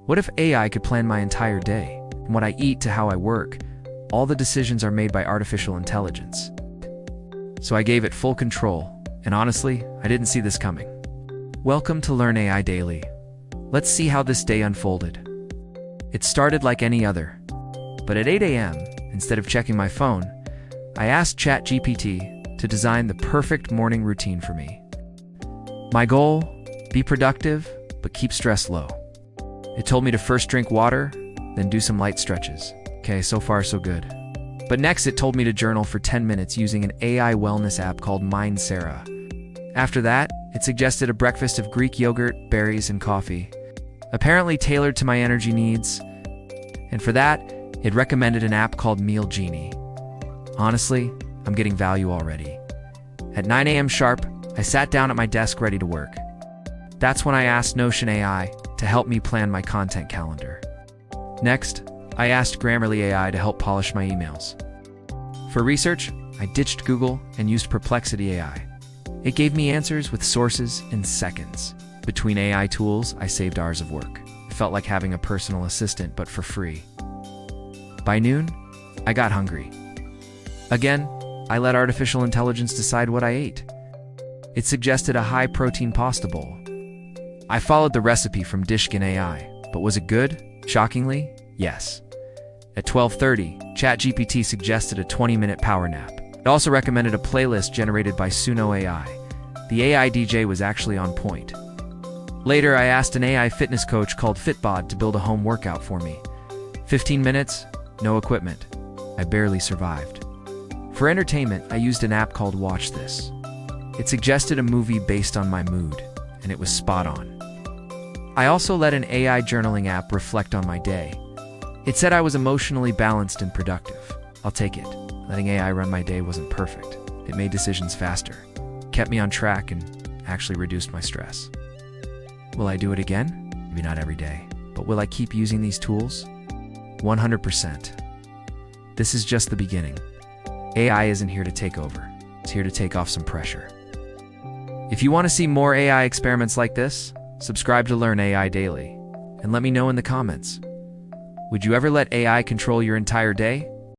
What if AI could plan my entire day, from what I eat to how I work? All the decisions are made by artificial intelligence. So I gave it full control, and honestly, I didn't see this coming. Welcome to Learn AI Daily. Let's see how this day unfolded. It started like any other, but at 8 a.m., instead of checking my phone, I asked ChatGPT to design the perfect morning routine for me. My goal? Be productive, but keep stress low. It told me to first drink water, then do some light stretches. Okay, so far so good. But next it told me to journal for 10 minutes using an AI wellness app called Mindsera. After that, it suggested a breakfast of Greek yogurt, berries, and coffee, apparently tailored to my energy needs. And for that, it recommended an app called MealGenie. Honestly, I'm getting value already. At 9 a.m. sharp, I sat down at my desk ready to work. That's when I asked Notion AI to help me plan my content calendar. Next, I asked Grammarly AI to help polish my emails. For research, I ditched Google and used Perplexity AI. It gave me answers with sources in seconds. Between AI tools, I saved hours of work. It felt like having a personal assistant, but for free. By noon, I got hungry. Again, I let artificial intelligence decide what I ate. It suggested a high-protein pasta bowl. I followed the recipe from DishGen AI, but was it good? Shockingly, yes. At 12:30, ChatGPT suggested a 20-minute power nap. It also recommended a playlist generated by Suno AI. The AI DJ was actually on point. Later, I asked an AI fitness coach called Fitbod to build a home workout for me. 15 minutes, no equipment. I barely survived. For entertainment, I used an app called WatchThis. It suggested a movie based on my mood, and it was spot on. I also let an AI journaling app reflect on my day. It said I was emotionally balanced and productive. I'll take it. Letting AI run my day wasn't perfect. It made decisions faster, kept me on track, and actually reduced my stress. Will I do it again? Maybe not every day. But will I keep using these tools? 100%. This is just the beginning. AI isn't here to take over. It's here to take off some pressure. If you want to see more AI experiments like this, subscribe to Learn AI Daily, and let me know in the comments. Would you ever let AI control your entire day?